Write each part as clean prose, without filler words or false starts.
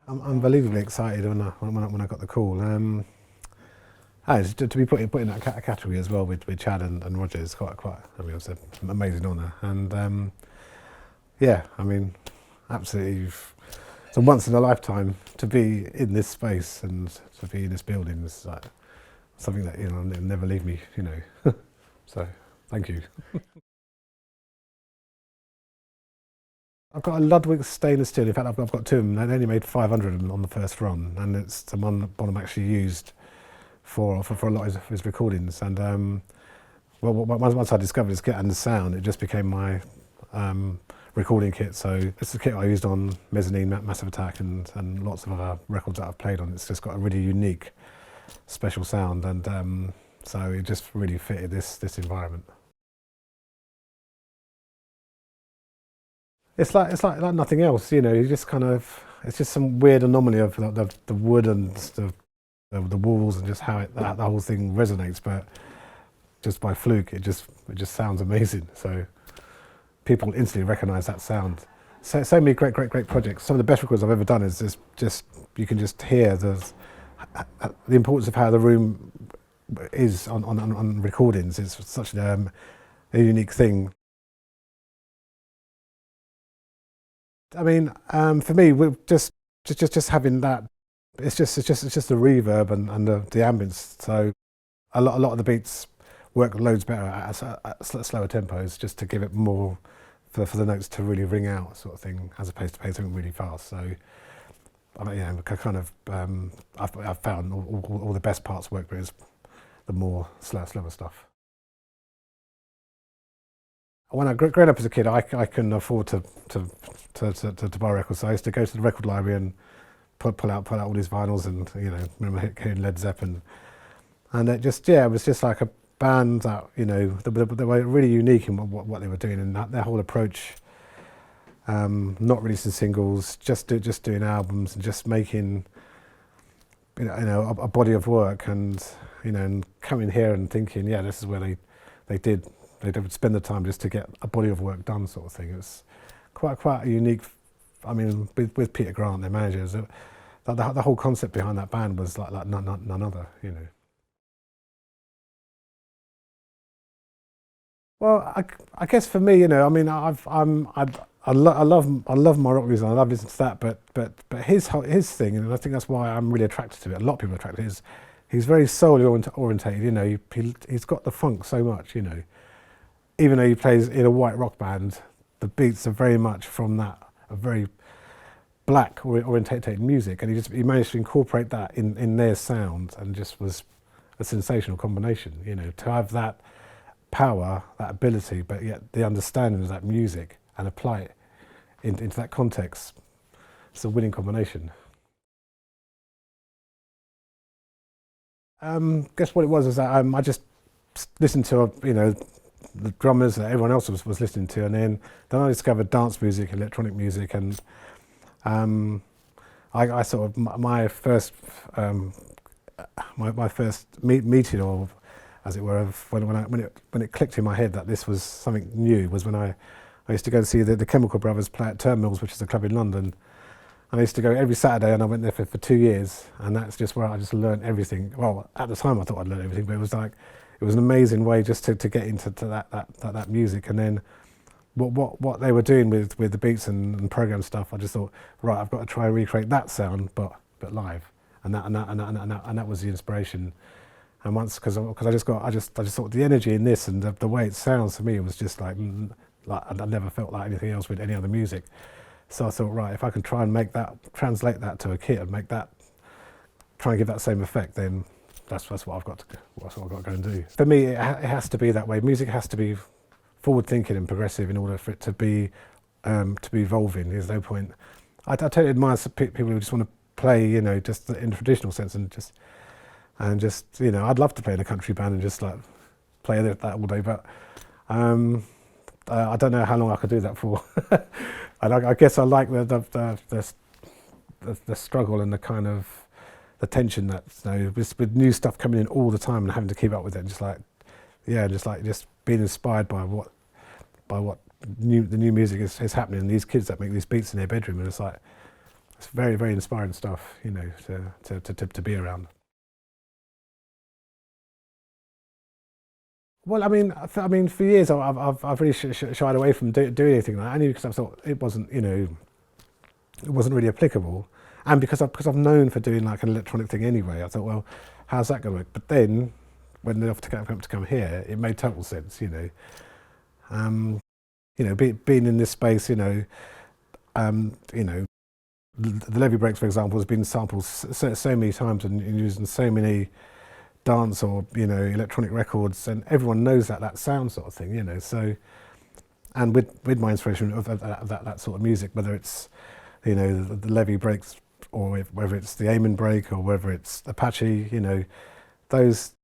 I'm unbelievably excited when I got the call. To be put in that category as well with Chad and Roger is quite. I mean, it's an amazing honour, and yeah, I mean, absolutely. It's a once in a lifetime to be in this space and to be in this building. Is like something that will never leave me. So thank you. I've got a Ludwig stainless steel. In fact, I've got two of them. They only made 500 of them on the first run, and it's the one that Bonham actually used for a lot of his recordings. And well, once I discovered his kit and the sound, it just became my recording kit. So it's the kit I used on Mezzanine, Massive Attack, and lots of other records that I've played on. It's just got a really unique, special sound, and so it just really fitted this environment. It's like nothing else, You just kind of it's just some weird anomaly of the wood and the walls and just how the whole thing resonates. But just by fluke, it just sounds amazing. So people instantly recognise that sound. So many great projects. Some of the best records I've ever done is just you can just hear the importance of how the room is on recordings. It's such a unique thing. I mean, for me, we're just having that. It's just the reverb and the ambience. So a lot of the beats work loads better at slower tempos, just to give it more for the notes to really ring out, sort of thing, as opposed to playing something really fast. So I mean, kind of I've found all the best parts work, but it's the more slower stuff. When I grew up as a kid, I couldn't afford to buy records. So I used to go to the record library and pull out all these vinyls, and remember hearing Led Zeppelin, and it was just like a band that they were really unique in what they were doing, and their whole approach, not releasing singles, just doing albums and just making a body of work, and coming here and thinking, yeah, this is where they would spend the time just to get a body of work done, sort of thing. It's quite a unique. I mean, with Peter Grant, their managers, the whole concept behind that band was like none other. Well, I guess for me, I mean, I love my rock music. I love listening to that, but his thing, and I think that's why I'm really attracted to it. A lot of people are attracted. Is he's very soul orientated. He's got the funk so much. Even though he plays in a white rock band, the beats are very much from a very black orientated music, and he managed to incorporate that in their sound, and just was a sensational combination. To have that power, that ability, but yet the understanding of that music and apply it into that context, it's a winning combination. Guess what it was is that I just listened to the drummers that everyone else was listening to, and then I discovered dance music, electronic music, and I sort of my first my first meeting, or as it were, of when it clicked in my head that this was something new, was when I used to go and see the Chemical Brothers play at Terminals, which is a club in London. And I used to go every Saturday, and I went there for 2 years, and that's just where I just learned everything. Well, at the time I thought I'd learned everything, but it was an amazing way just to get into that music. And then what they were doing with the beats and program stuff, I just thought, right, I've got to try and recreate that sound, but live, and that was the inspiration. And once, because I just thought the energy in this and the way it sounds to me was just like I never felt like anything else with any other music. So I thought, right, if I can try and translate that to a kit and try and give that same effect, then that's what I've got to go and do. For me, it has to be that way. Music has to be forward-thinking and progressive in order for it to be evolving. There's no point. I totally admire people who just want to play, just in the traditional sense, and I'd love to play in a country band and just like play that all day, but I don't know how long I could do that for. And I guess I like the struggle and the kind of the tension that with new stuff coming in all the time and having to keep up with it, and just being inspired by what the new music is happening, and these kids that make these beats in their bedroom, and it's like it's very, very inspiring stuff, you know, to be around. Well, I mean, for years I've really shied away from doing anything like that, only because I thought it wasn't, you know, it wasn't really applicable, and because I've known for doing like an electronic thing anyway. I thought, well, how's that going to work? But then, when they offered to come here, it made total sense, you know. You know, being in this space, you know, the levy breaks, for example, has been sampled so many times and used in so many dance or, you know, electronic records, and everyone knows that sound sort of thing, you know. So, and with my inspiration of that sort of music, whether it's, you know, the levy breaks, or whether it's the Amen break, or whether it's Apache, you know, those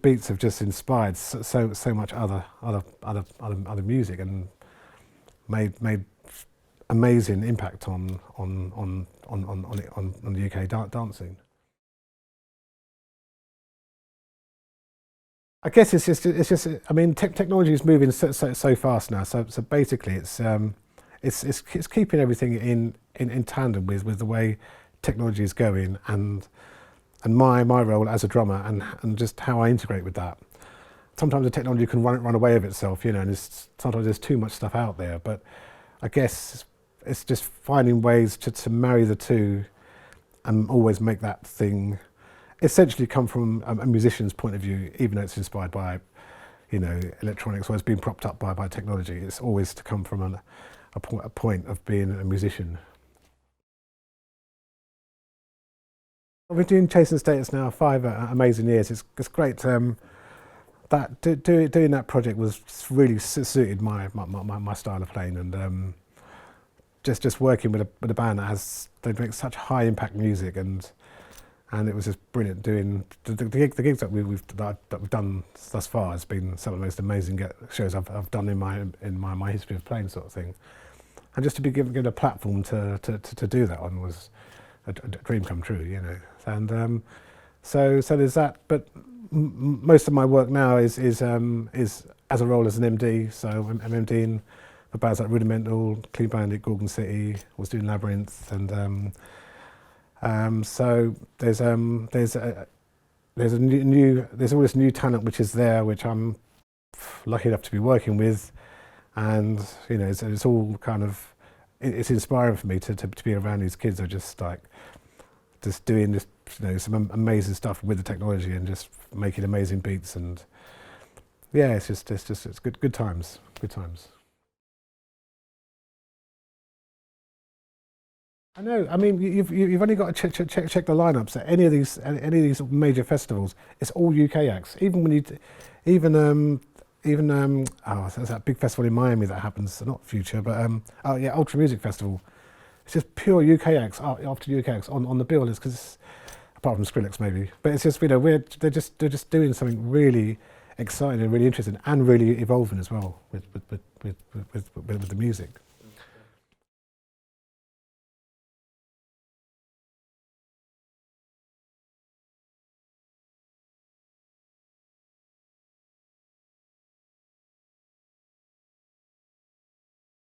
beats have just inspired so much other music, and made amazing impact on the UK dance scene. I guess it's just. I mean, technology is moving so fast now. So basically, it's keeping everything in tandem with the way technology is going, and my role as a drummer, and just how I integrate with that. Sometimes the technology can run away of itself, you know, and sometimes there's too much stuff out there. But I guess it's just finding ways to marry the two, and always make that thing essentially come from a musician's point of view, even though it's inspired by, you know, electronics, or it's been propped up by technology. It's always to come from a point of being a musician. I've been doing Chasing Status now 5 amazing years. It's great. Doing that project was really suited my style of playing, and just working with a band they make such high impact music, and it was just brilliant doing the gigs that we've done thus far. Has been some of the most amazing shows I've done in my history of playing, sort of thing. And just to be given a platform to do that on was a dream come true, you know. And so there's that. But most of my work now is as a role as an MD. So I'm MDing for bands like Rudimental, Clean Bandit, Gorgon City. Was doing Labyrinth, and so there's all this new talent which is there, which I'm lucky enough to be working with, and you know, it's all kind of, it's inspiring for me to be around these kids who are just doing this, you know, some amazing stuff with the technology, and just making amazing beats, and yeah, it's good times. I know. I mean, you've only got to check the lineups at any of these major festivals. It's all UK acts. Even when there's that big festival in Miami that happens, not Future, but Ultra Music Festival. It's just pure UK acts after UK acts on the bill. It's because, apart from Skrillex maybe, but it's just, you know, they're just doing something really exciting and really interesting and really evolving as well with the music.